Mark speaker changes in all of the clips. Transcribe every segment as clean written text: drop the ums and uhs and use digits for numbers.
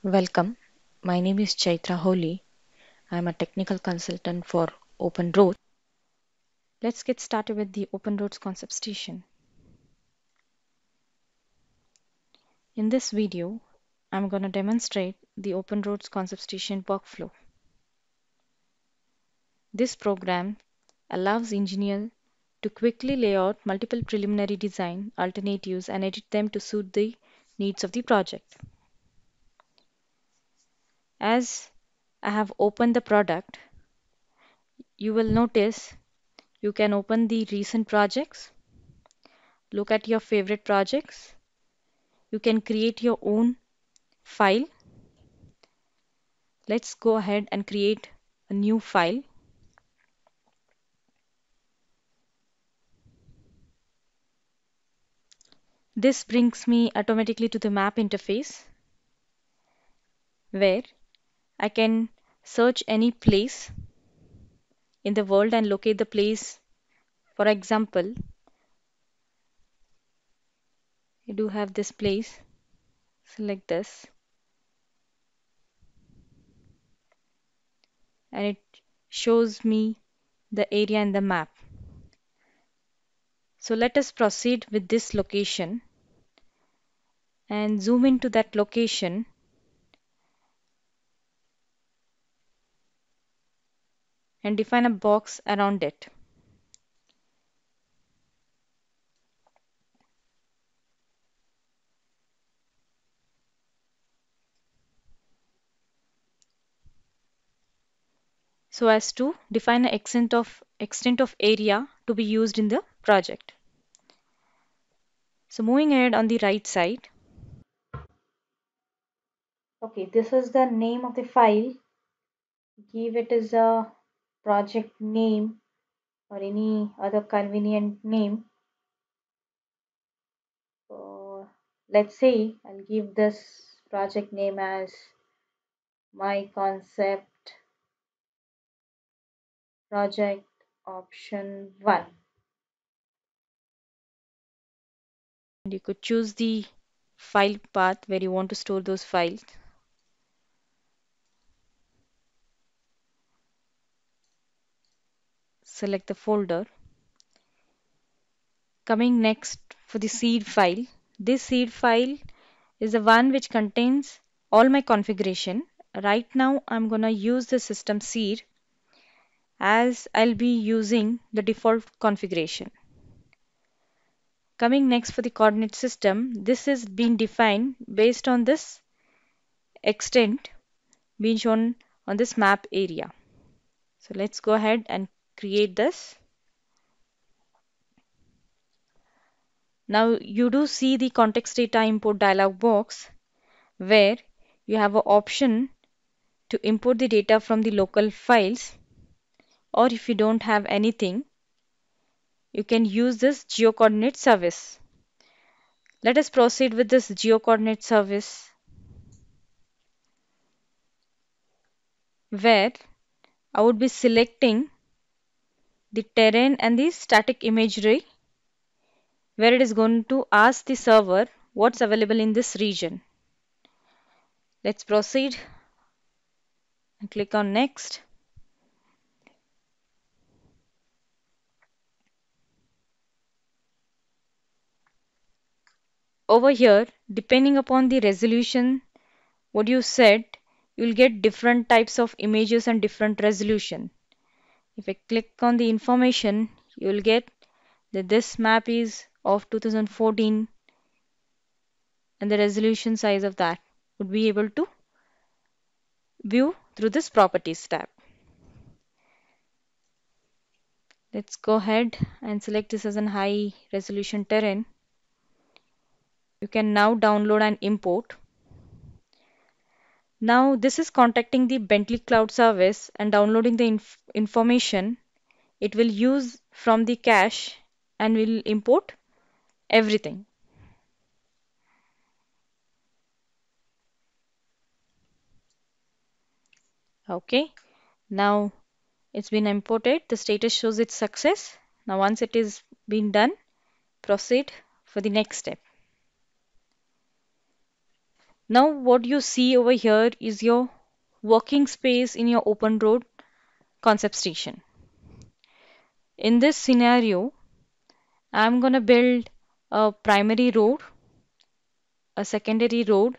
Speaker 1: Welcome. My name is Chaitra Holi. I am a technical consultant for OpenRoads. Let's get started with the OpenRoads concept station. In this video, I'm going to demonstrate the OpenRoads concept station workflow. This program allows engineers to quickly lay out multiple preliminary design alternatives and edit them to suit the needs of the project. As I have opened the product, you will notice you can open the recent projects, look at your favorite projects. You can create your own file. Let's go ahead and create a new file. This brings me automatically to the map interface where I can search any place in the world and locate the place. For example, I do have this place. Select this and it shows me the area in the map. So let us proceed with this location and zoom into that location and define a box around it. So as to define an extent of area to be used in the project. So moving ahead on the right side. Okay, this is the name of the file. Give it as a project name or any other convenient name. Let's say I'll give this project name as my concept project option 1. And you could choose the file path where you want to store those files. Select the folder. Coming next for the seed file. This seed file is the one which contains all my configuration. Right now I'm gonna use the system seed as I'll be using the default configuration. Coming next for the coordinate system, this is being defined based on this extent being shown on this map area. So let's go ahead and create this. Now you do see the context data import dialog box where you have an option to import the data from the local files, or if you don't have anything, you can use this geocoordinate service. Let us proceed with this geocoordinate service where I would be selecting the terrain and the static imagery where it is going to ask the server what's available in this region. Let's proceed and click on next. Over here, depending upon the resolution, what you said, you'll get different types of images and different resolution. If I click on the information, you'll get that this map is of 2014 and the resolution size of that would be able to view through this properties tab. Let's go ahead and select this as an high resolution terrain. You can now download and import. Now this is contacting the Bentley Cloud service and downloading the information. It will use from the cache and will import everything. Okay, now it's been imported. The status shows its success. Now once it is been done, proceed for the next step. Now what you see over here is your working space in your open road concept station. In this scenario, I'm gonna build a primary road, a secondary road,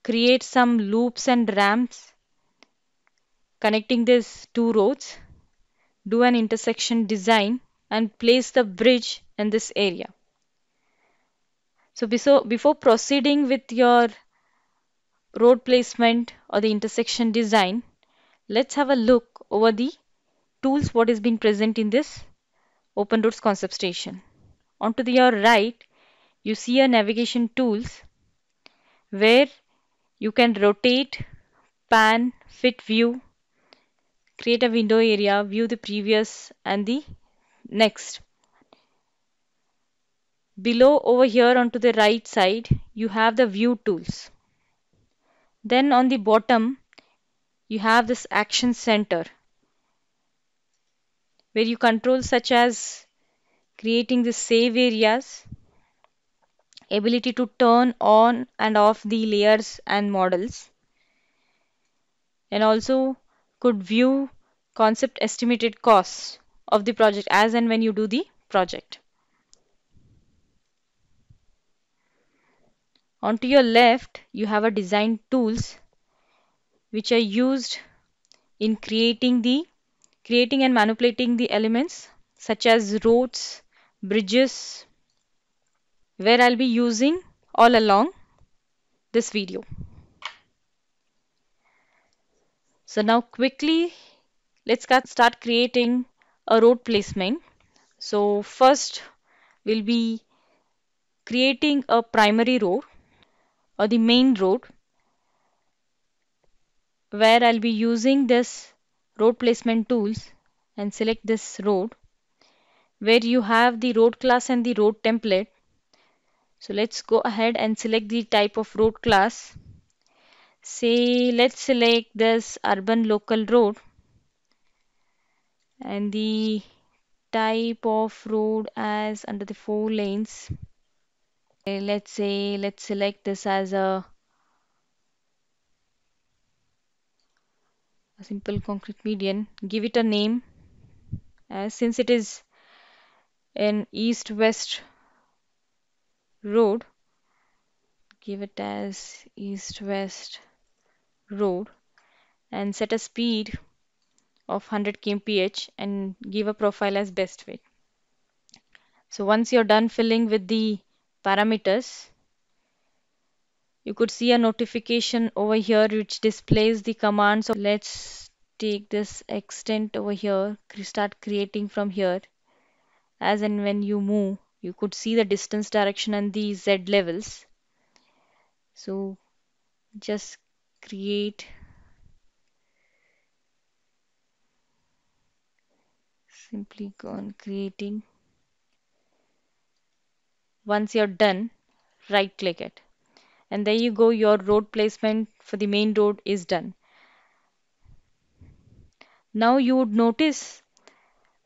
Speaker 1: create some loops and ramps connecting these two roads, do an intersection design, and place the bridge in this area. So before proceeding with your road placement or the intersection design, let's have a look over the tools what is being present in this OpenRoads concept station. Onto your right, you see a navigation tools where you can rotate, pan, fit view, create a window area, view the previous and the next. Below over here onto the right side, you have the view tools. Then on the bottom, you have this action center where you control such as creating the save areas, ability to turn on and off the layers and models, and also could view concept estimated costs of the project as and when you do the project. Onto your left, you have a design tools which are used in creating and manipulating the elements such as roads, bridges, where I'll be using all along this video. So now quickly let's start creating a road placement. So first we'll be creating a primary road or the main road where I'll be using this road placement tools and select this road where you have the road class and the road template. So let's go ahead and select the type of road class. Say let's select this urban local road and the type of road as under the 4 lanes. Let's say let's select this as a simple concrete median. Give it a name as since it is an east-west road. Give it as east-west road and set a speed of 100 kmph and give a profile as best fit. So once you're done filling with the parameters, you could see a notification over here which displays the commands. So let's take this extent over here, start creating from here. As and when you move, you could see the distance, direction and the Z levels. So just create, simply go on creating. Once you're done, right click it. And there you go, your road placement for the main road is done. Now you would notice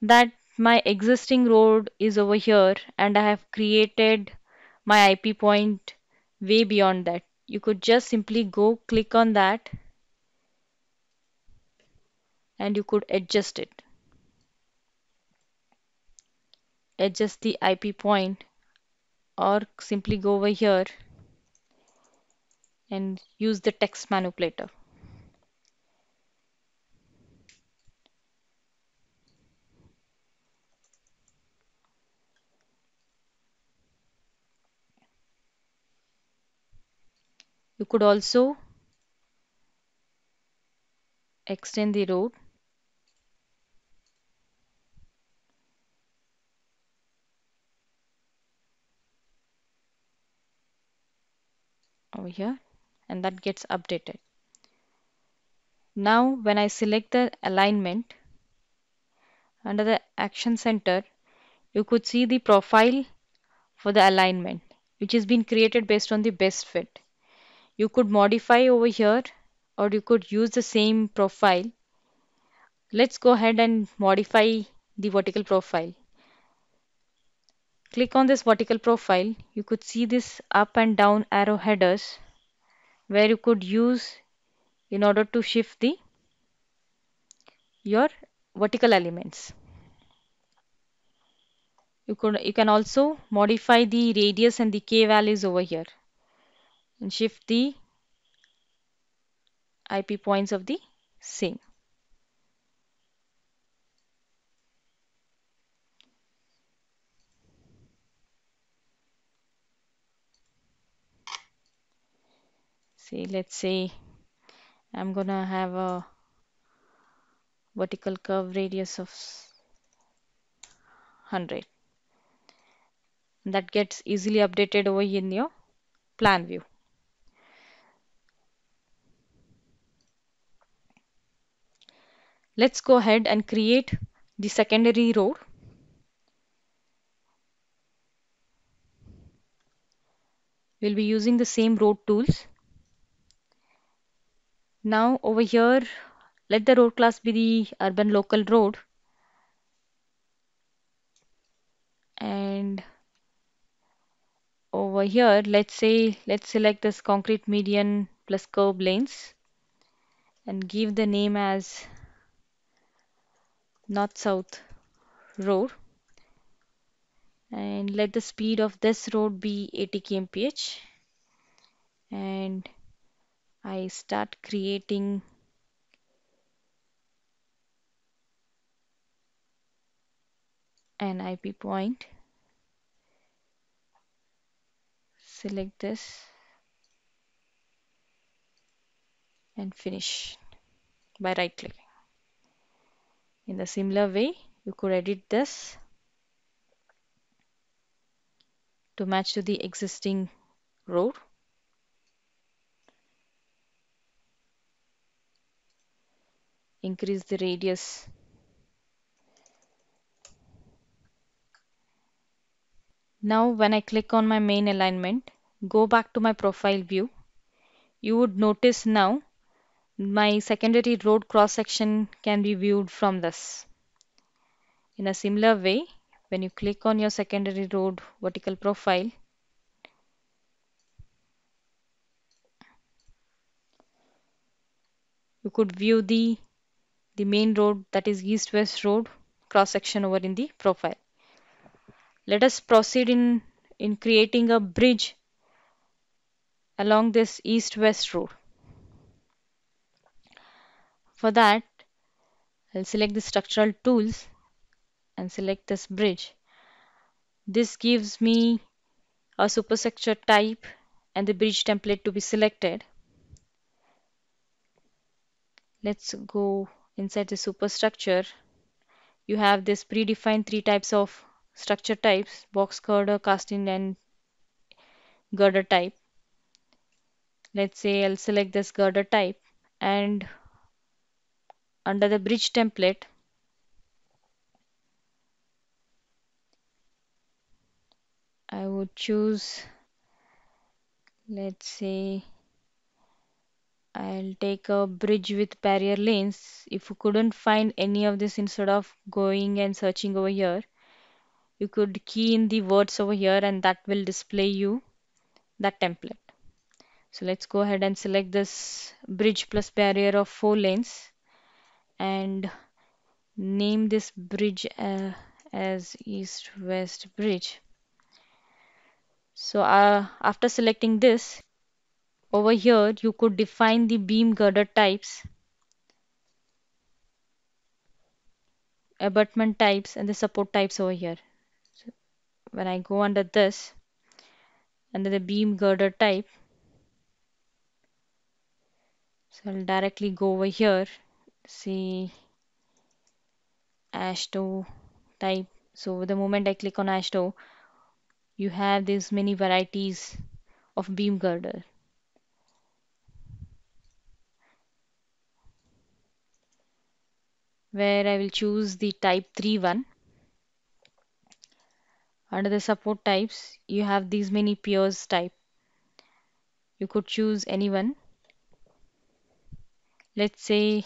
Speaker 1: that my existing road is over here and I have created my IP point way beyond that. You could just simply go click on that and you could adjust it. Adjust the IP point or simply go over here and use the text manipulator. You could also extend the road over here and that gets updated. Now when I select the alignment under the action center, you could see the profile for the alignment which has been created based on the best fit. You could modify over here or you could use the same profile. Let's go ahead and modify the vertical profile. Click on this vertical profile. You could see this up and down arrow headers where you could use in order to shift the your vertical elements. You can also modify the radius and the k values over here and shift the IP points of the same. See, let's say I'm gonna have a vertical curve radius of 100. That gets easily updated over in your plan view. Let's go ahead and create the secondary road. We'll be using the same road tools. Now over here, let the road class be the urban local road, and over here, let's select this concrete median plus curb lanes and give the name as north south road, and let the speed of this road be 80 kmph, and I start creating an IP point. Select this and finish by right clicking. In the similar way, you could edit this to match to the existing road. Increase the radius. Now when I click on my main alignment, go back to my profile view, you would notice now my secondary road cross section can be viewed from this. In a similar way, when you click on your secondary road vertical profile, you could view the main road, that is east-west road cross section over in the profile. Let us proceed in creating a bridge along this east-west road. For that, I'll select the structural tools and select this bridge. This gives me a superstructure type and the bridge template to be selected. Let's go inside the superstructure. You have this predefined three types of structure types: box, girder, casting, and girder type. Let's say I'll select this girder type, and under the bridge template, I would choose, let's say I'll take a bridge with barrier lanes. If you couldn't find any of this, instead of going and searching over here, you could key in the words over here and that will display you that template. So let's go ahead and select this bridge plus barrier of 4 lanes and name this bridge as east-west bridge. So after selecting this, over here you could define the beam girder types, abutment types, and the support types over here. So when I go under this, under the beam girder type, so I'll directly go over here, see ASHTO type. So the moment I click on ASHTO, you have these many varieties of beam girder. Where I will choose the type 3 one. Under the support types, you have these many piers type. You could choose any one. Let's say,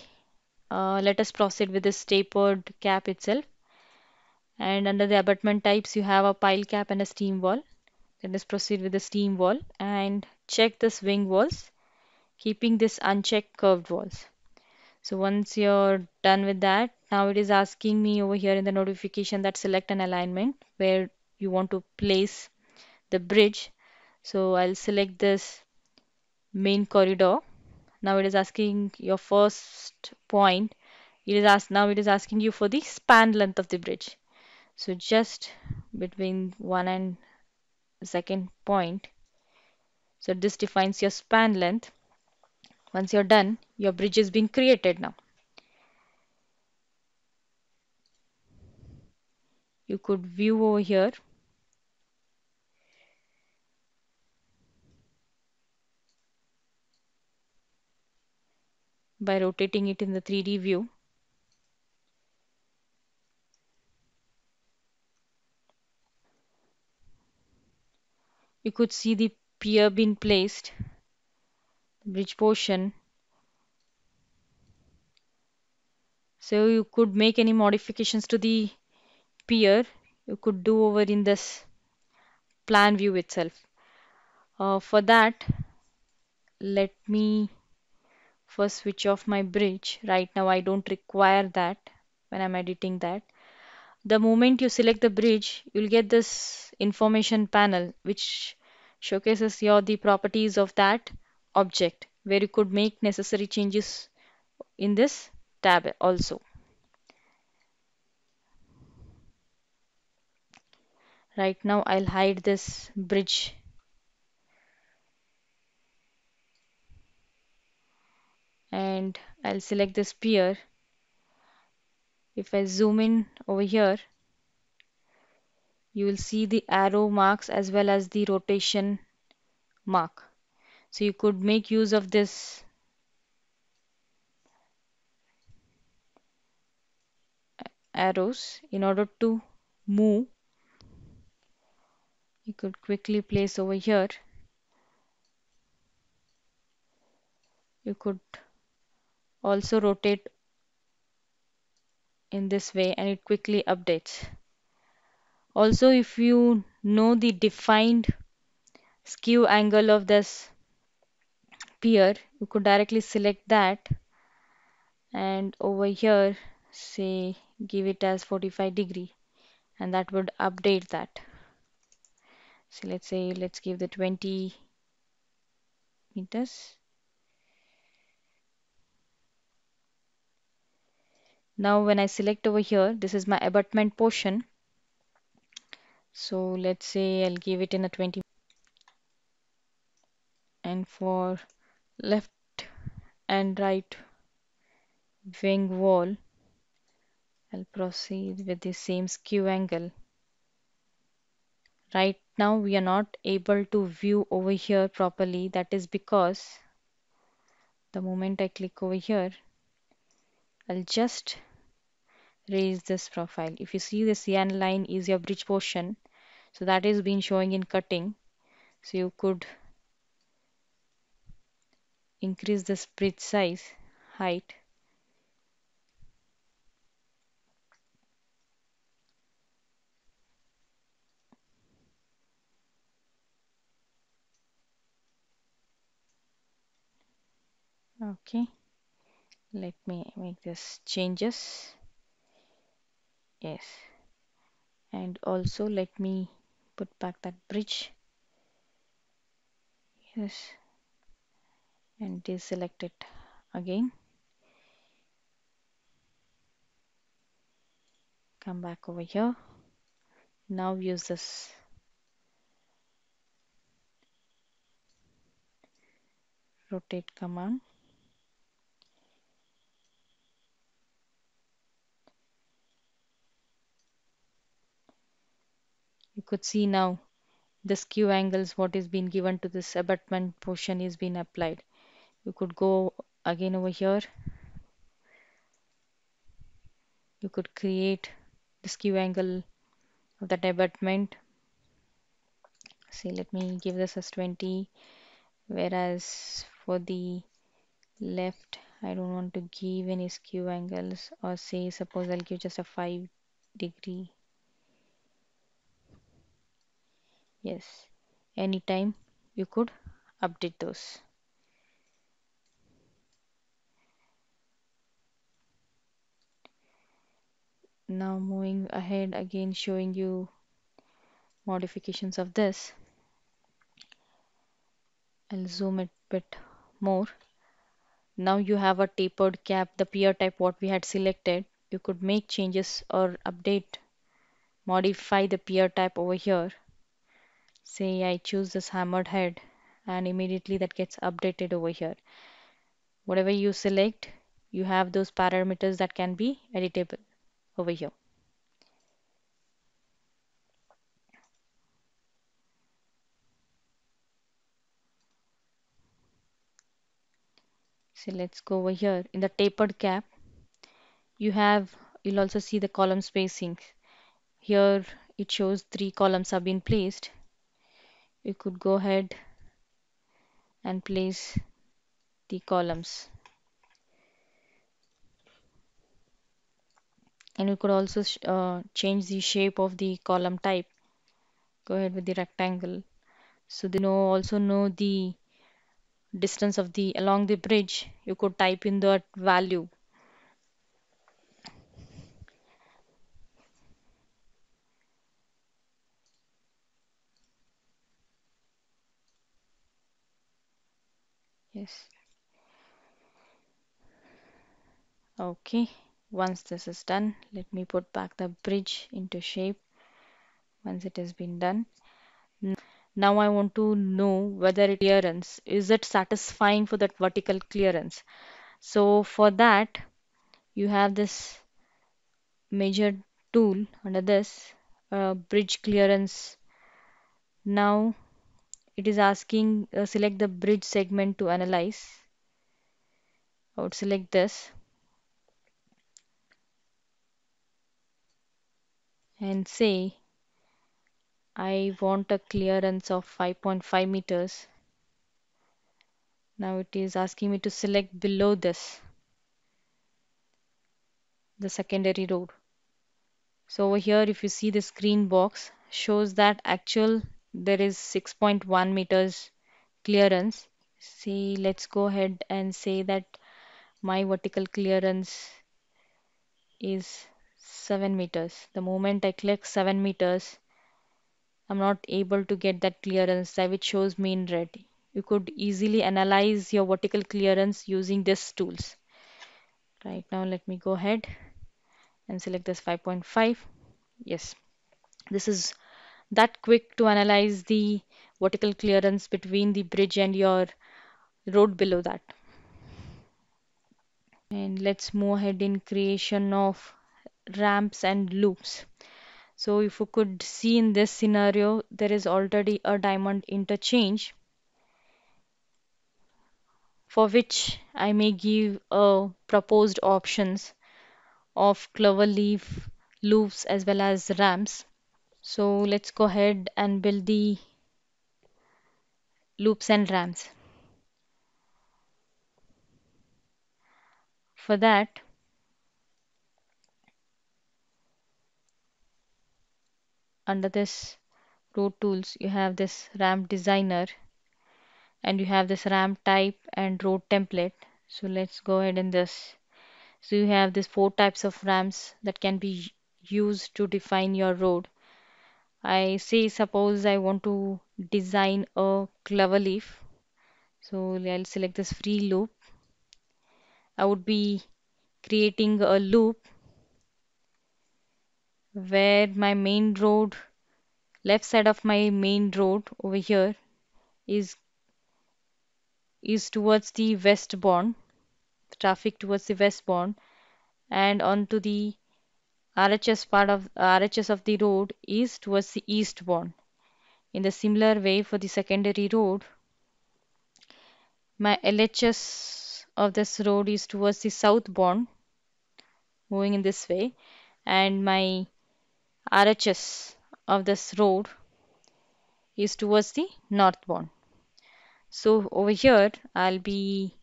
Speaker 1: let us proceed with this tapered cap itself. And under the abutment types, you have a pile cap and a steam wall. Let us proceed with the steam wall and check this wing walls. keeping this unchecked curved walls. So once you're done with that, now it is asking me over here in the notification that select an alignment where you want to place the bridge. So I'll select this main corridor. Now it is asking your first point. Now it is asking you for the span length of the bridge. So just between one and second point. So this defines your span length. Once you're done, your bridge has been created now. You could view over here by rotating it in the 3D view. You could see the pier being placed, bridge portion. So you could make any modifications to the pier. You could do over in this plan view itself. For that, let me first switch off my bridge. Right now, I don't require that when I'm editing that. The moment you select the bridge, you'll get this information panel which showcases your the properties of that object where you could make necessary changes in this tab also. Right now I'll hide this bridge and I'll select this pier. If I zoom in over here, you will see the arrow marks as well as the rotation mark. So you could make use of this arrows in order to move. You could quickly place over here. You could also rotate in this way and it quickly updates. Also, if you know the defined skew angle of this pier, you could directly select that and over here say give it as 45 degree and that would update that. So let's say let's give the 20 meters. Now when I select over here, this is my abutment portion. So let's say I'll give it in a 20 and for left and right wing wall, I'll proceed with the same skew angle. Right now we are not able to view over here properly. That is because the moment I click over here, I'll just raise this profile. If you see the cyan line is your bridge portion, so that is been showing in cutting. So you could increase this bridge size, height. Okay, let me make this changes. Yes, and also let me put back that bridge. Yes, and deselect it again. Come back over here. Now use this rotate command. You could see now the skew angles what is being given to this abutment portion is being applied. You could go again over here. You could create the skew angle of that abutment. See, let me give this as 20, whereas for the left I don't want to give any skew angles, or say suppose I'll give just a 5 degree. Yes, anytime you could update those. Now moving ahead again, showing you modifications of this. I'll zoom it a bit more. Now you have a tapered cap, the pier type what we had selected. You could make changes or update, modify the pier type over here. Say I choose this hammered head and immediately that gets updated over here. Whatever you select, you have those parameters that can be editable over here. So let's go over here. In the tapered cap, you'll also see the column spacing. Here it shows 3 columns have been placed. You could go ahead and place the columns. And you could also change the shape of the column type. Go ahead with the rectangle. So they also know the distance of the along the bridge. You could type in that value. Yes. Okay. Once this is done, let me put back the bridge into shape. Once it has been done, now I want to know whether it clearance is it satisfying for that vertical clearance. So for that, you have this measure tool under this bridge clearance. Now it is asking select the bridge segment to analyze. I would select this and say I want a clearance of 5.5 meters. Now it is asking me to select below this the secondary road. So over here if you see this green box shows that actual there is 6.1 meters clearance. See, let's go ahead and say that my vertical clearance is 7 meters. The moment I click 7 meters, I'm not able to get that clearance which shows me in red. You could easily analyze your vertical clearance using these tools. Right now, let me go ahead and select this 5.5. Yes, this is that quick to analyze the vertical clearance between the bridge and your road below that. And let's move ahead in creation of ramps and loops. So if you could see in this scenario, there is already a diamond interchange for which I may give a proposed options of clover leaf loops as well as ramps. So let's go ahead and build the loops and ramps. For that, under this road tools, you have this ramp designer and you have this ramp type and road template. So let's go ahead in this. So you have these 4 types of ramps that can be used to define your road. I say suppose I want to design a clover leaf. So I'll select this free loop. I would be creating a loop where my main road, left side of my main road over here is towards the westbound, traffic towards the westbound, and onto the RHS of the road is towards the eastbound. In the similar way for the secondary road, my LHS of this road is towards the southbound, moving in this way, and my RHS of this road is towards the northbound. So over here, I'll be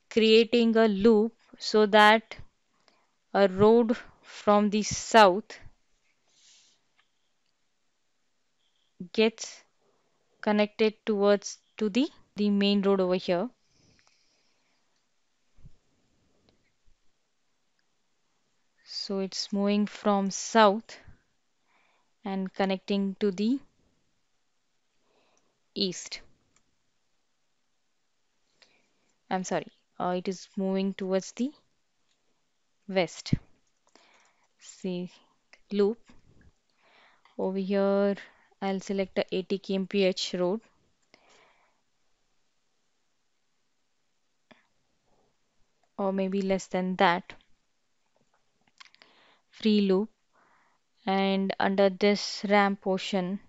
Speaker 1: creating a loop so that a road from the south gets connected towards to the main road over here. So it's moving from south and connecting to the east. I'm sorry, it is moving towards the west. See, loop. Over here, I'll select a 80 kmph road, or maybe less than that. Free loop. And under this ramp portion,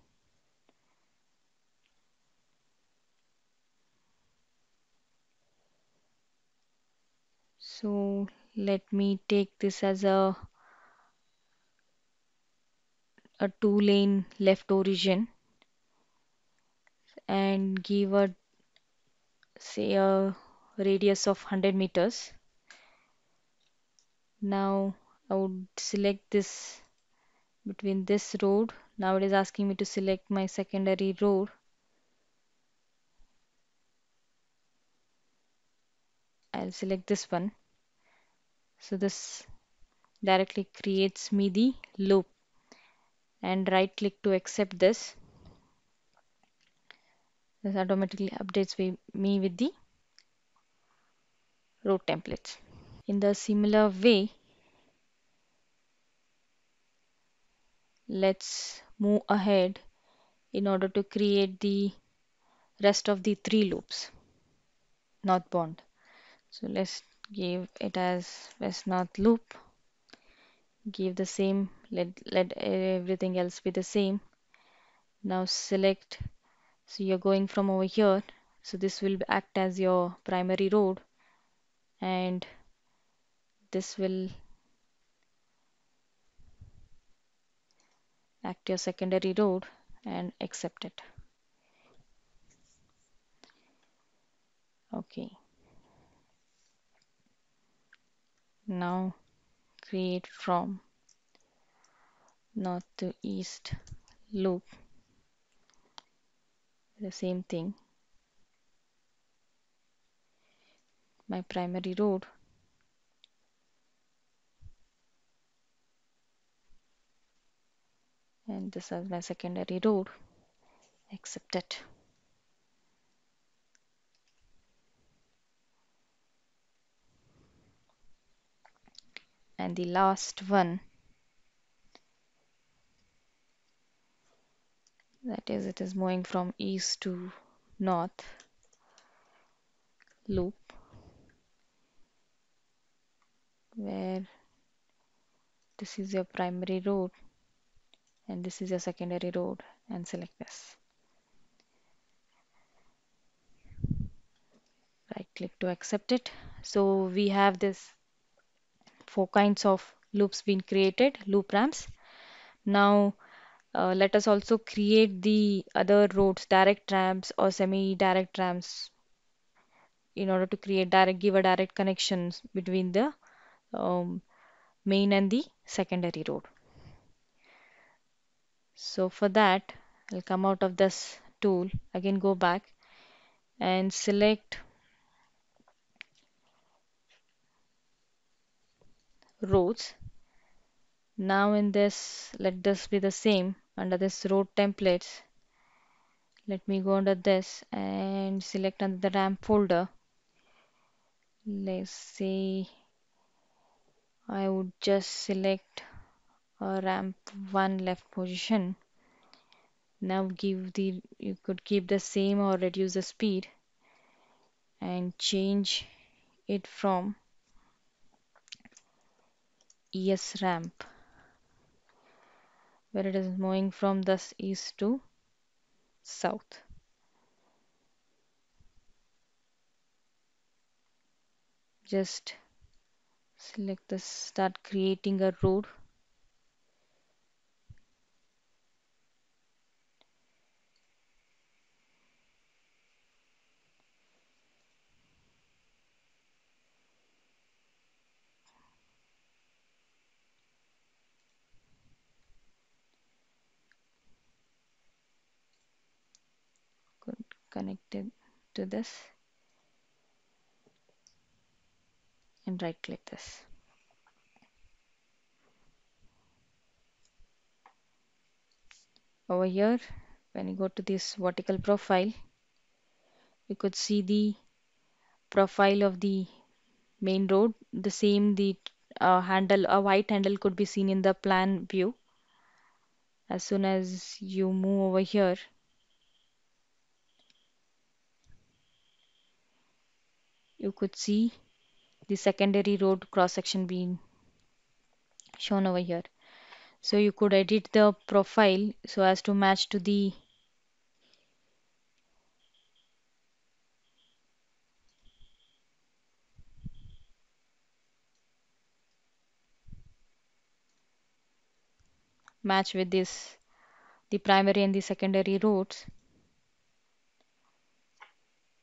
Speaker 1: so let me take this as a two-lane left origin and give a say a radius of 100 meters. Now I would select this between this road. Now it is asking me to select my secondary road. I'll select this one. So this directly creates me the loop, and right click to accept this. This automatically updates me with the road templates. In the similar way, let's move ahead in order to create the rest of the three loops northbound. So let's give it as west north loop. Give the same, let everything else be the same. Now select, so you're going from over here, so this will act as your primary road, and this will act your secondary road, and accept it. Okay, now create from north to east loop, the same thing, my primary road, and this is my secondary road, accept it. And the last one, that is, it is moving from east to north loop, where this is your primary road and this is your secondary road, and select this. Right click to accept it. So we have this four kinds of loops being created, loop ramps. Now let us also create the other roads, direct ramps or semi-direct ramps, in order to create direct, give a direct connections between the um, main and the secondary road. So for that, I'll come out of this tool, again go back and select roads. Now in this, let this be the same under this road templates. Let me go under this and select under the ramp folder. Let's say I would just select a ramp 1 left position. Now you could keep the same or reduce the speed and change it from ES ramp, where it is moving from thus east to south. Just select this, start creating a road. Could connect it to this and right click this. Over here, when you go to this vertical profile, you could see the profile of the main road. The same, the a white handle could be seen in the plan view. As soon as you move over here, you could see the secondary road cross section being shown over here. So you could edit the profile so as to match to the match with this the primary and the secondary roads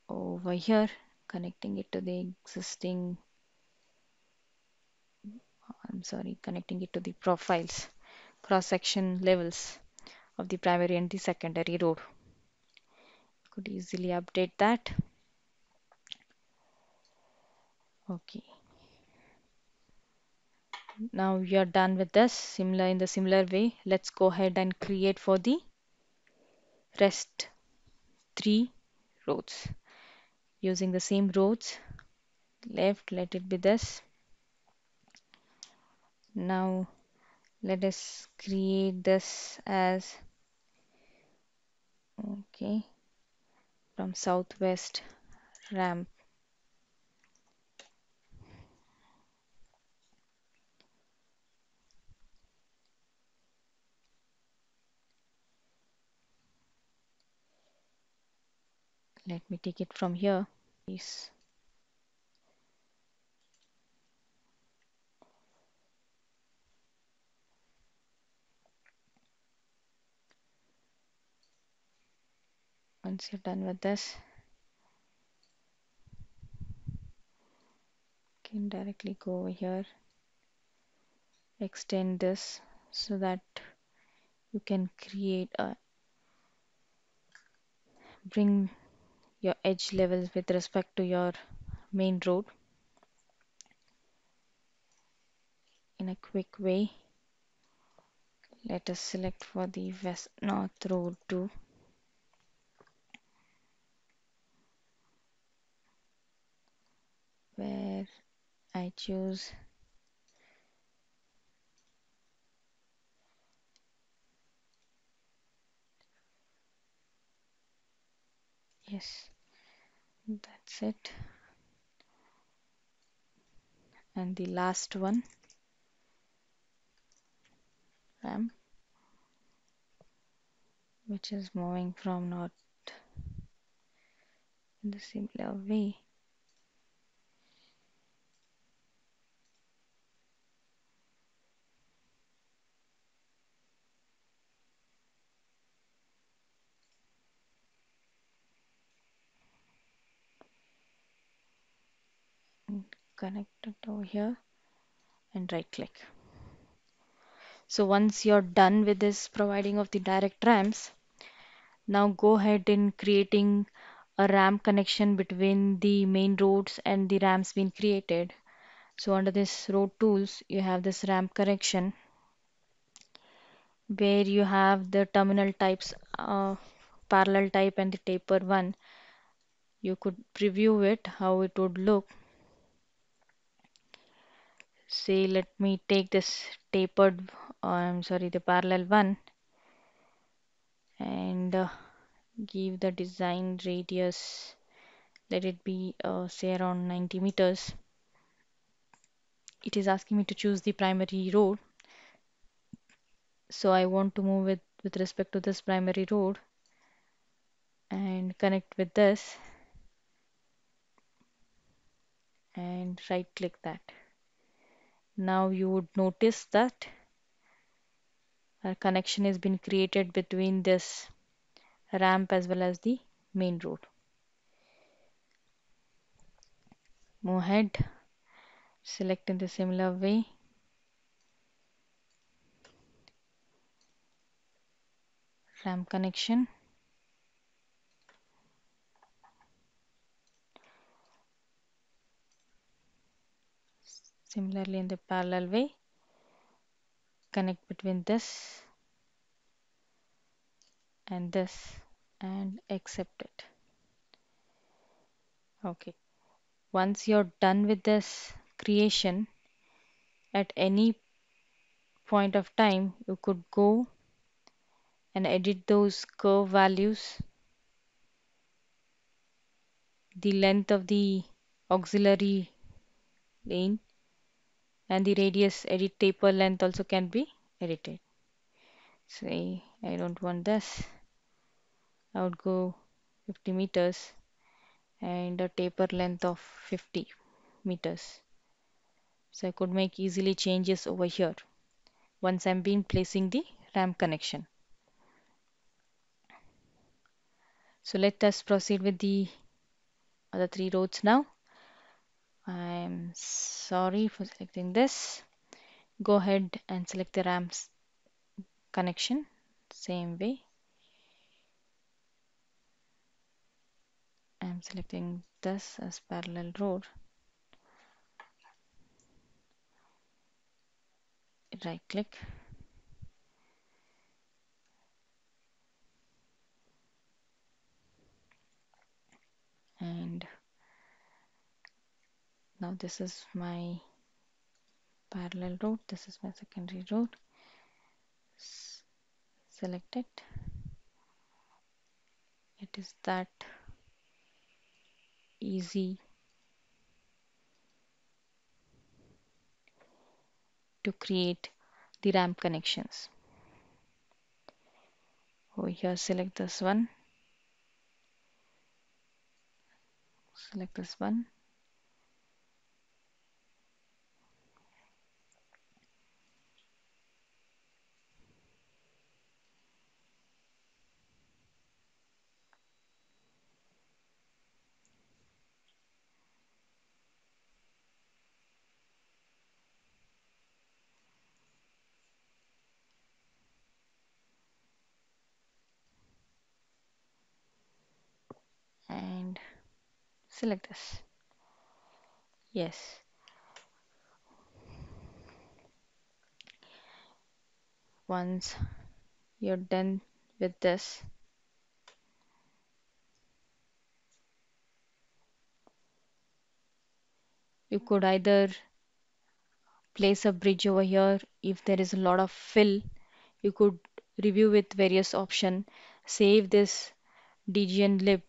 Speaker 1: over here, connecting it to the existing, I'm sorry, connecting it to the profiles, cross section levels of the primary and the secondary road. Could easily update that. Okay, now you're done with this. Similar, in the similar way, let's go ahead and create for the rest 3 roads using the same roads. Left, let it be this. Now let us create this as, okay, from southwest ramp. Let me take it from here. Please. Once you're done with this, you can directly go over here, extend this so that you can create a, bring your edge levels with respect to your main road in a quick way. Let us select for the west north road too. Where I choose yes, that's it. And the last one, ramp, which is moving from north in the similar way. And connect it over here and right click. So once you're done with this providing of the direct ramps, now go ahead in creating a ramp connection between the main roads and the ramps being created. So under this road tools, you have this ramp connection where you have the terminal types, parallel type and the taper one. You could preview it, how it would look. Say, let me take this tapered, I'm sorry, the parallel one and give the design radius, let it be say around 90 meters. It is asking me to choose the primary road, so I want to move it with respect to this primary road and connect with this and right click that. Now you would notice that a connection has been created between this ramp as well as the main road. Move ahead, select in the similar way, ramp connection. Similarly in the parallel way, connect between this and this and accept it. Okay. Once you're done with this creation, at any point of time, you could go and edit those curve values, the length of the auxiliary lane, and the radius edit taper length also can be edited. Say I don't want this. I would go 50 meters and a taper length of 50 meters. So I could make easily changes over here once I'm been placing the ramp connection. So let us proceed with the other three roads now. I'm sorry for selecting this. Go ahead and select the ramps connection same way. I'm selecting this as parallel road. Right click and now this is my parallel road. This is my secondary road. Select it. It is that easy to create the ramp connections. Over here, select this one. Select this one. And select this. Yes. Once you're done with this, you could either place a bridge over here. If there is a lot of fill, you could review with various option. Save this DGN lib,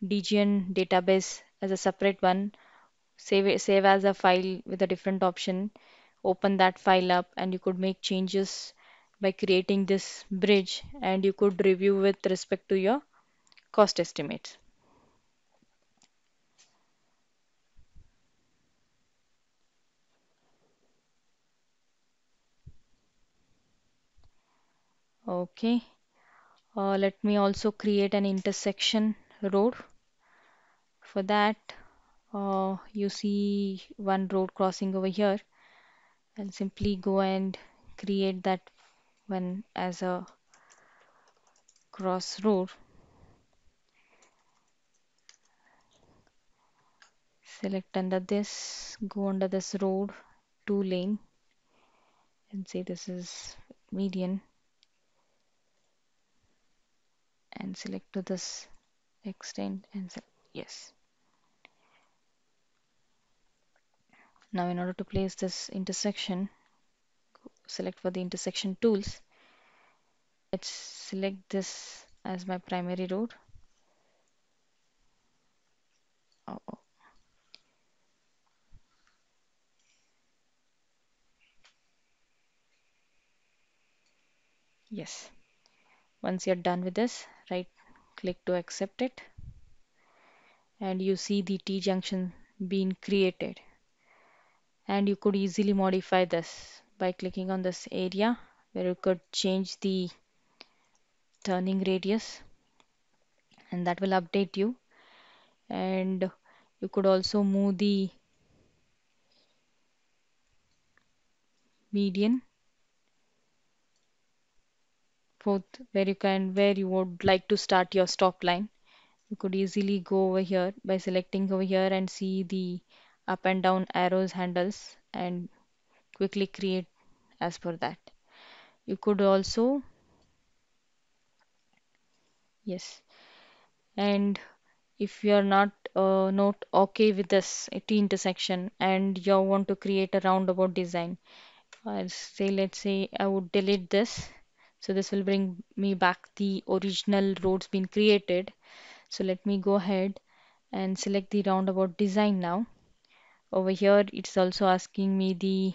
Speaker 1: DGN database as a separate one. Save as a file with a different option. Open that file up and you could make changes by creating this bridge and you could review with respect to your cost estimates. Okay. Let me also create an intersection road. For that, you see one road crossing over here. I'll simply go and create that one as a cross road. Select under this, go under this road, two lane, and say this is median, and select to this extend and yes. Now in order to place this intersection, select for the intersection tools. Let's select this as my primary road. Oh, oh. Yes. Once you're done with this, right click to accept it and you see the T-junction being created. And you could easily modify this by clicking on this area where you could change the turning radius and that will update you. And you could also move the median both where you would like to start your stop line. You could easily go over here by selecting over here and see the up and down arrows handles and quickly create as per that. You could also Yes. And if you are not okay with this T intersection and you want to create a roundabout design, let's say I would delete this. So this will bring me back the original roads being created. So let me go ahead and select the roundabout design now. Over here, it's also asking me the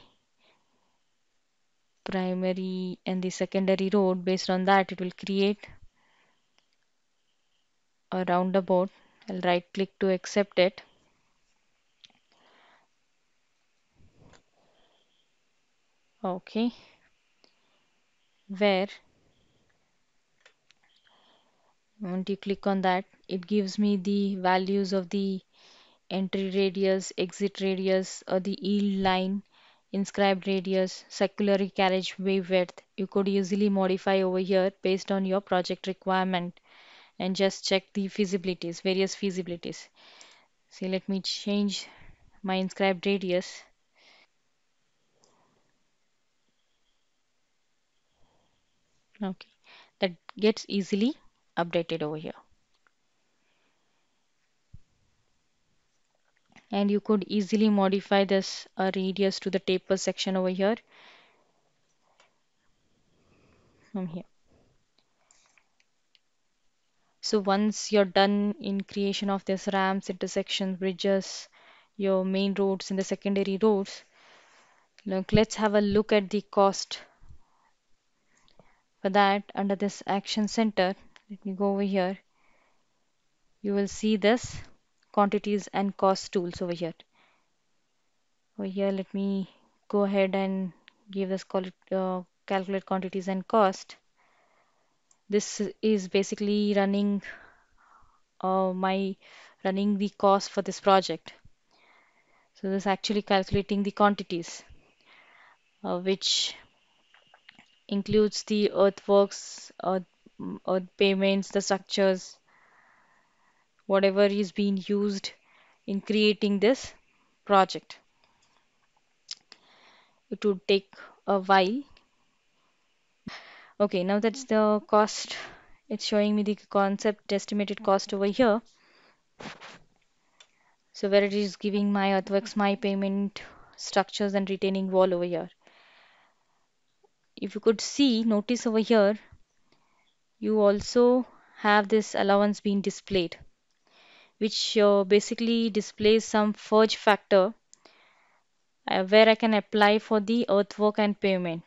Speaker 1: primary and the secondary road. Based on that, it will create a roundabout. I'll right click to accept it. Okay, where once you click on that, it gives me the values of the entry radius, exit radius, or the yield line, inscribed radius, circular carriageway width. You could easily modify over here based on your project requirement and just check the feasibilities, various feasibilities. See, let me change my inscribed radius. Okay, that gets easily updated over here. And you could easily modify this radius to the taper section over here from here. So once you're done in creation of this ramps, intersections, bridges, your main roads and the secondary roads, look, let's have a look at the cost. For that, under this action center, let me go over here. You will see this quantities and cost tools over here. Over here, let me go ahead and give this calculate quantities and cost. This is basically my running the cost for this project. So this is actually calculating the quantities, which includes the earthworks, earth payments, the structures, whatever is being used in creating this project. It would take a while. Okay, now that's the cost. It's showing me the concept estimated cost over here. So where it is giving my earthworks, my payment, structures and retaining wall over here. If you could see, notice over here, you also have this allowance being displayed, which basically displays some fudge factor where I can apply for the earthwork and payment.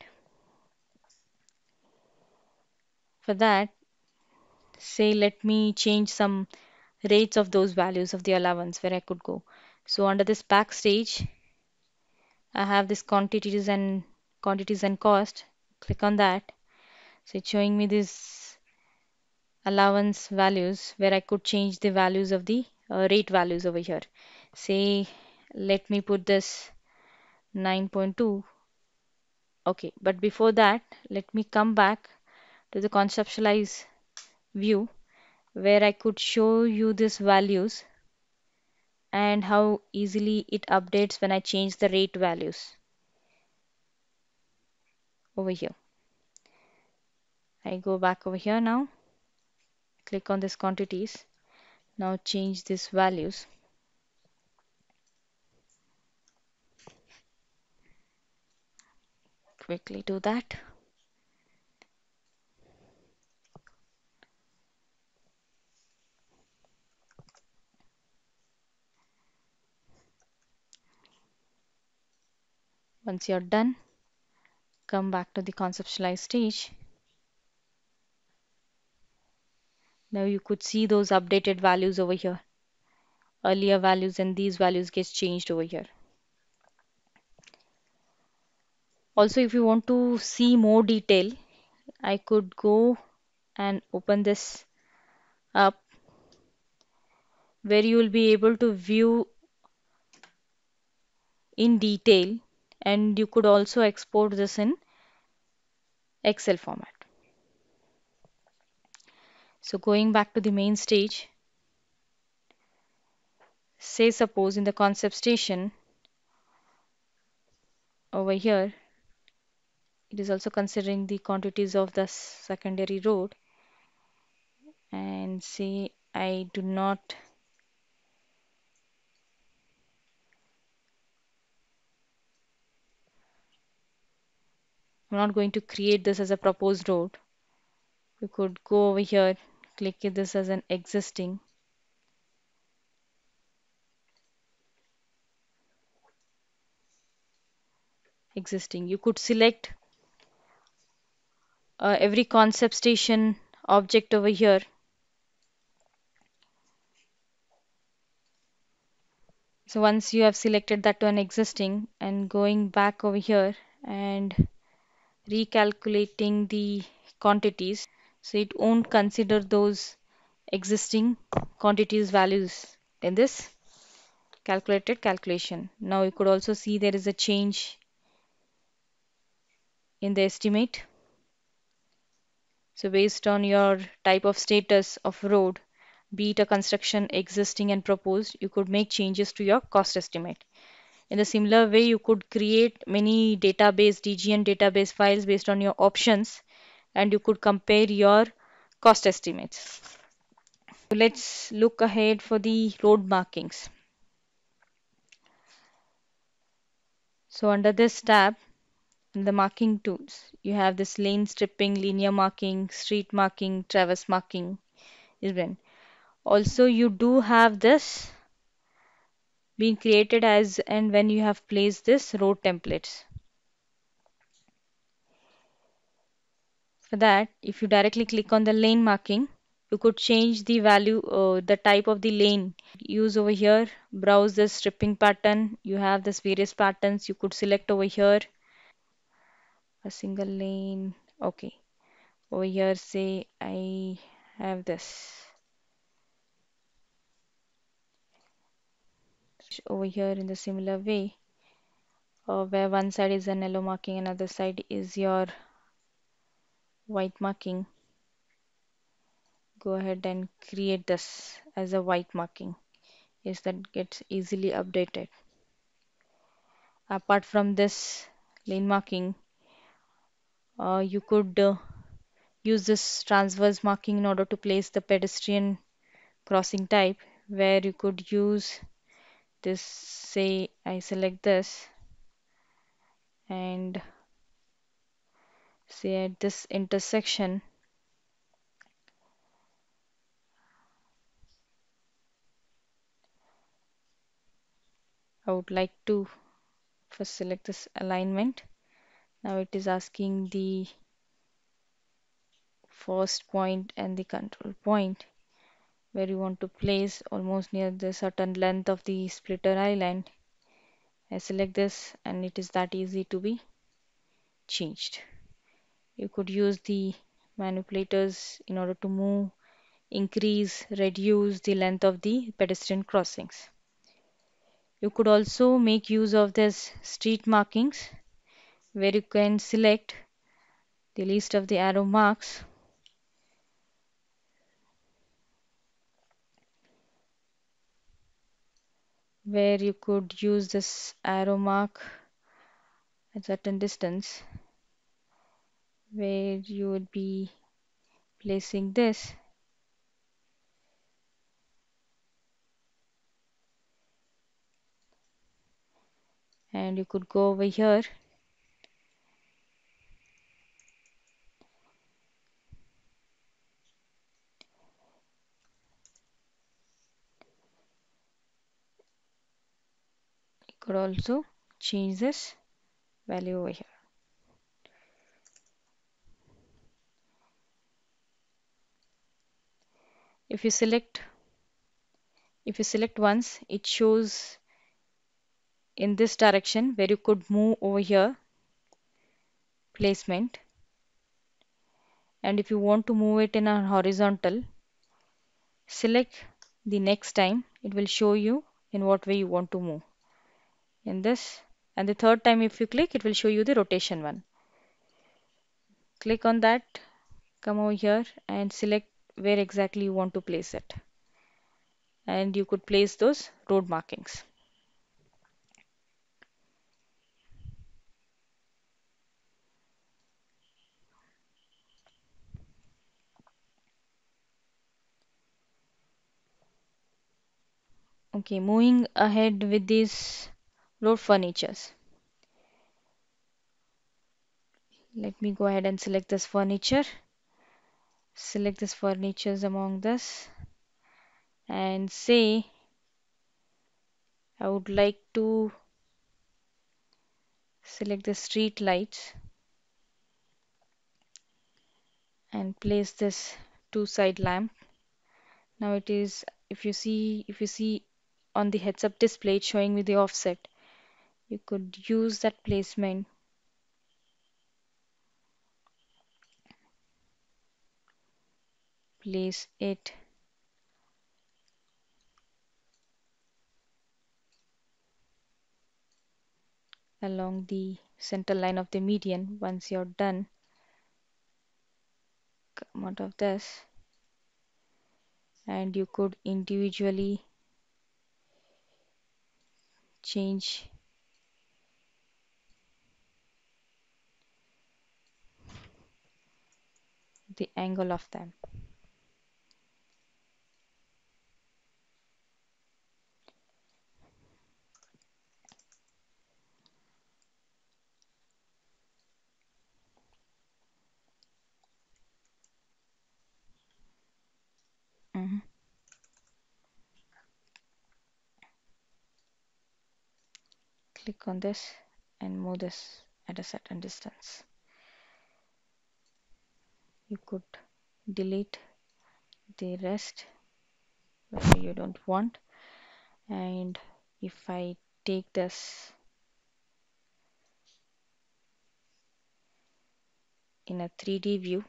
Speaker 1: For that, say let me change some rates of those values of the allowance where I could go. So under this backstage, I have this quantities and cost. Click on that. So it's showing me this allowance values where I could change the values of the rate values over here. Say let me put this 9.2. Okay, but before that, let me come back to the conceptualize view where I could show you these values and how easily it updates when I change the rate values over here. I go back over here now, click on this quantities. Now change these values. Quickly do that. Once you're done, come back to the conceptualize stage. Now you could see those updated values over here. Earlier values and these values gets changed over here. Also, if you want to see more detail, I could go and open this up where you will be able to view in detail and you could also export this in Excel format. So going back to the main stage, say suppose in the concept station over here, it is also considering the quantities of the secondary road and say I'm not going to create this as a proposed road. You could go over here, click this as an existing. You could select every concept station object over here. So once you have selected that to an existing and going back over here and recalculating the quantities, so it won't consider those existing quantities values in this calculated calculation. Now you could also see there is a change in the estimate. So based on your type of status of road, be it a construction, existing and proposed, you could make changes to your cost estimate. In a similar way, you could create many database, DGN database files based on your options, and you could compare your cost estimates. So let's look ahead for the road markings. So under this tab, in the marking tools, you have this lane stripping, linear marking, street marking, traverse marking. Even also you do have this being created as and when you have placed this road templates. For that, if you directly click on the lane marking, you could change the value, the type of the lane. Use over here, browse the stripping pattern. You have this various patterns. You could select over here a single lane. Okay, over here, say I have this. Over here in the similar way, where one side is an yellow marking, another side is your white marking. Go ahead and create this as a white marking. Yes, that gets easily updated. Apart from this lane marking, you could use this transverse marking in order to place the pedestrian crossing type, where you could use this, say I select this and say at this intersection I would like to first select this alignment. Now it is asking the first point and the control point where you want to place almost near the certain length of the splitter island. I select this and it is that easy to be changed. You could use the manipulators in order to move, increase, reduce the length of the pedestrian crossings. You could also make use of this street markings where you can select the list of the arrow marks where you could use this arrow mark at certain distance where you would be placing this and you could go over here you could also change this value over here. If you select once, it shows in this direction where you could move over here placement, and if you want to move it in a horizontal, select the next time. It will show you in what way you want to move in this, and the third time if you click it will show you the rotation one. Click on that, come over here and select where exactly you want to place it, and you could place those road markings. Okay, moving ahead with these road furnitures. Let me go ahead and select this furniture. Select this furnitures among this and say I would like to select the street lights and place this two side lamp. Now it is, if you see on the heads up display it's showing me the offset. You could use that placement, place it along the center line of the median. Once you're done, come out of this and you could individually change the angle of them. Mhm. Click on this and move this at a certain distance. You could delete the rest where you don't want. And if I take this in a 3D view,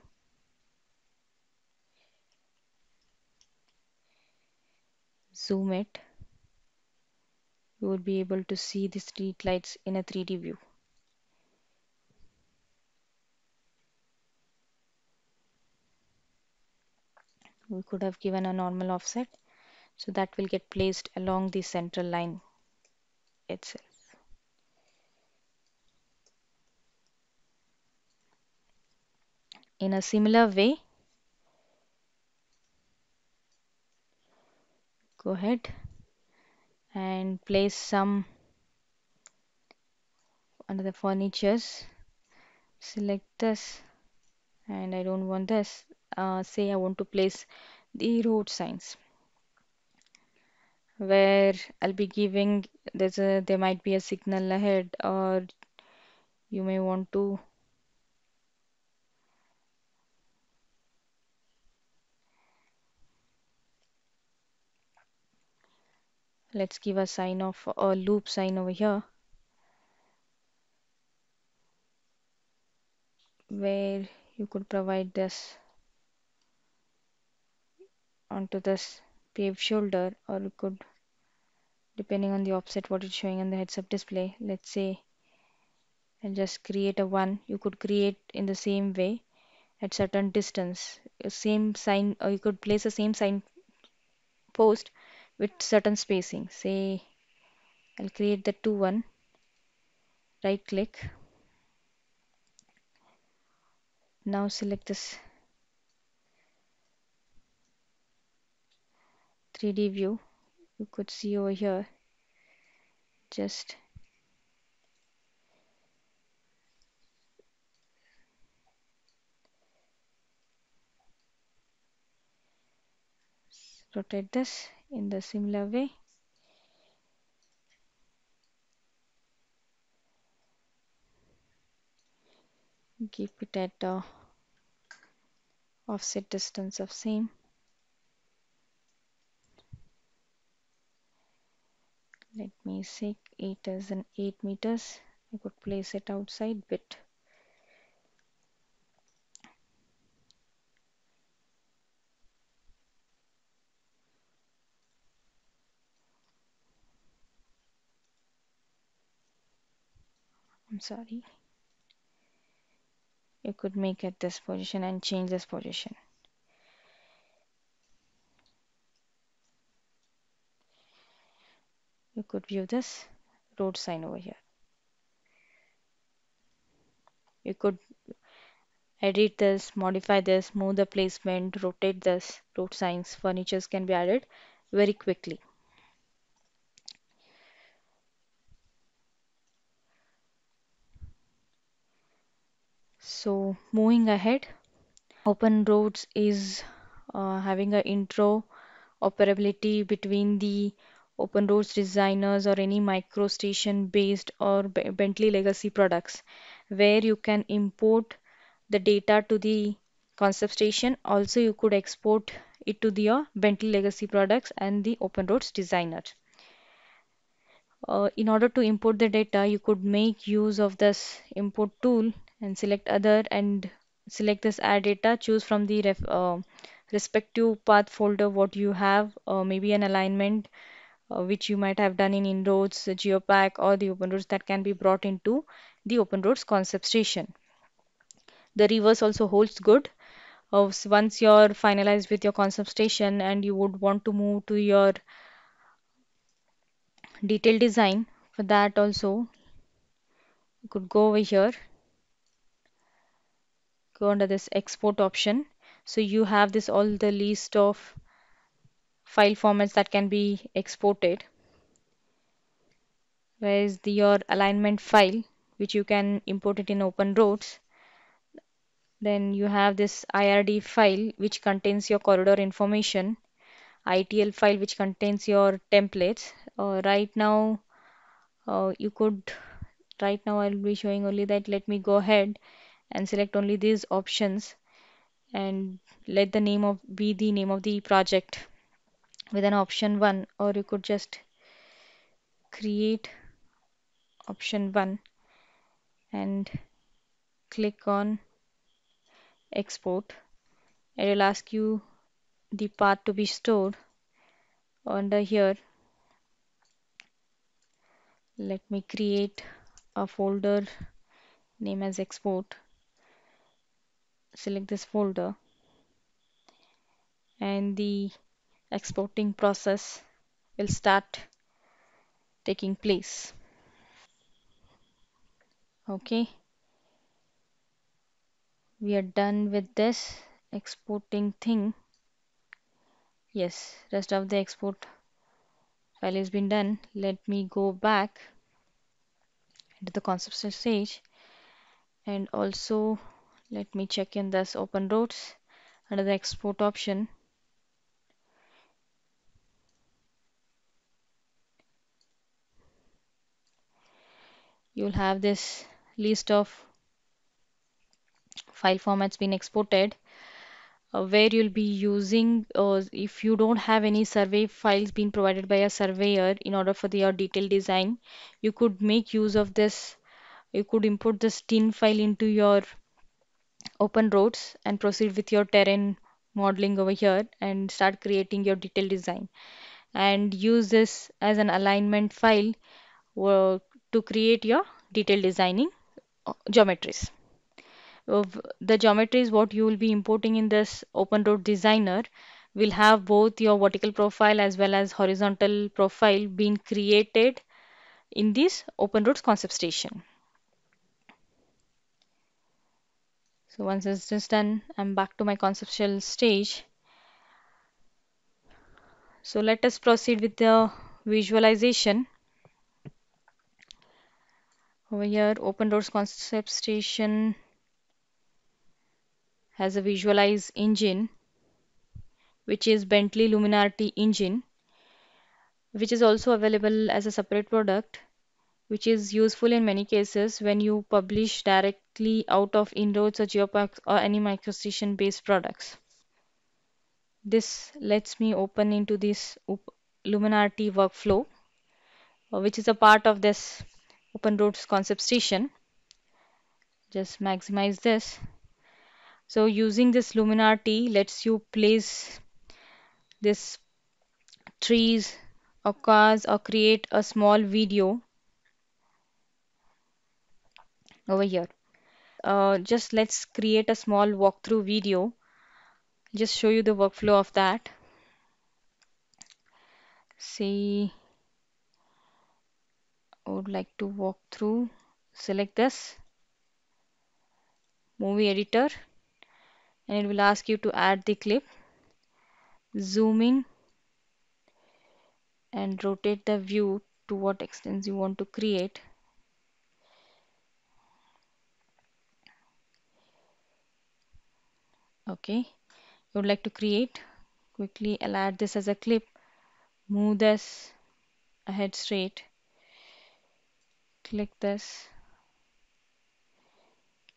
Speaker 1: zoom it, you would be able to see the street lights in a 3D view. We could have given a normal offset, so that will get placed along the central line itself. In a similar way, go ahead and place some under the furnitures. Select this, and I don't want this. Say I want to place the road signs where I'll be giving there might be a signal ahead, or you may want to, let's give a sign of a loop sign over here where you could provide this onto this paved shoulder, or you could, depending on the offset what it's showing on the heads up display, let's say and just create a one. You could create in the same way at certain distance a same sign, or you could place a same sign post with certain spacing. Say I'll create the two one, right click, now select this 3D view. You could see over here, just rotate this in the similar way. Keep it at a offset distance of same. Let me say it as an 8 meters. I could place it outside bit. I'm sorry. You could make it this position and change this position. You could view this road sign over here. You could edit this, modify this, move the placement, rotate this. Road signs, furnitures can be added very quickly. So moving ahead, OpenRoads is having an intro operability between the OpenRoads designers or any microstation based or Bentley legacy products, where you can import the data to the concept station. Also, you could export it to your Bentley legacy products and the OpenRoads designer. In order to import the data, you could make use of this import tool and select other and select this add data, choose from the respective path folder what you have, maybe an alignment which you might have done in inroads, geopack, or the OpenRoads that can be brought into the OpenRoads concept station. The reverse also holds good. Once you're finalized with your concept station and you would want to move to your detailed design, for that also you could go over here, go under this export option. So you have this all the list of file formats that can be exported. Whereas your alignment file, which you can import it in OpenRoads. Then you have this IRD file, which contains your corridor information, ITL file, which contains your templates. You could, right now I'll be showing only that. Let me go ahead and select only these options and let the name of be the name of the project with an option 1, or you could just create option 1 and click on export. It will ask you the path to be stored under here. Let me create a folder name as export. Select this folder and the exporting process will start taking place. Okay, we are done with this exporting thing. Yes, rest of the export file has been done. Let me go back into the concept stage and also let me check in this OpenRoads under the export option. You'll have this list of file formats being exported, where you'll be using, if you don't have any survey files being provided by a surveyor in order for your detailed design, you could make use of this. You could import this tin file into your OpenRoads and proceed with your terrain modeling over here and start creating your detailed design and use this as an alignment file uh, to create your detailed designing geometries. Of the geometries what you will be importing in this OpenRoad designer will have both your vertical profile as well as horizontal profile being created in this OpenRoads concept station. So once it's just done, I'm back to my conceptual stage. So let us proceed with the visualization. Over here, OpenRoads concept station has a visualize engine, which is Bentley Luminarity engine, which is also available as a separate product, which is useful in many cases when you publish directly out of inroads or geopack or any microstation based products. This lets me open into this Luminarity workflow, which is a part of this OpenRoads concept station. Just maximize this. So using this Luminarity lets you place this trees or cars or create a small video over here. Just let's create a small walkthrough video. Just show you the workflow of that. See, I would like to walk through. Select this movie editor and it will ask you to add the clip. Zoom in and rotate the view to what extent you want to create. Okay, you would like to create. Quickly, I'll add this as a clip. Move this ahead straight. Click this.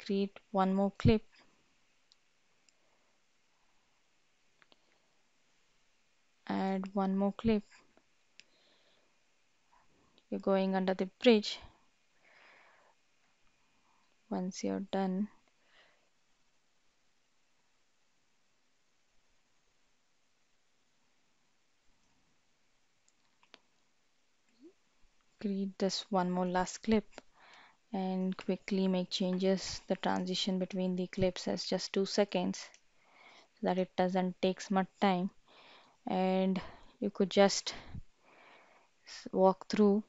Speaker 1: Create one more clip. Add one more clip. You're going under the bridge. Once you're done, create this one more last clip and quickly make changes. The transition between the clips as just 2 seconds so that it doesn't take much time, and you could just walk through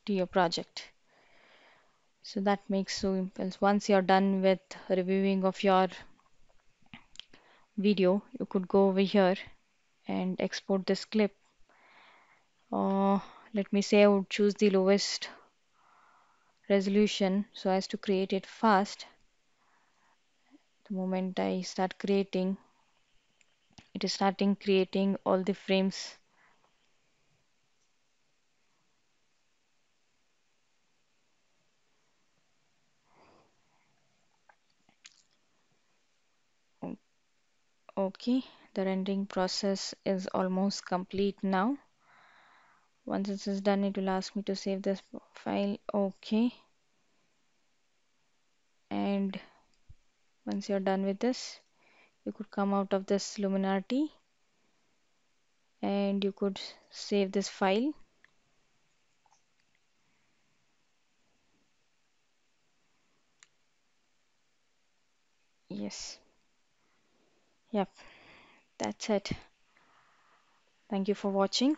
Speaker 1: to your project. So that makes so impulse. Once you're done with reviewing of your video, you could go over here and export this clip. Or let me say I would choose the lowest resolution so as to create it fast. The moment I start creating, it is starting creating all the frames. Okay, the rendering process is almost complete now. Once this is done, it will ask me to save this file. Okay, and once you're done with this, you could come out of this luminarity and you could save this file. Yes, yep, that's it. Thank you for watching.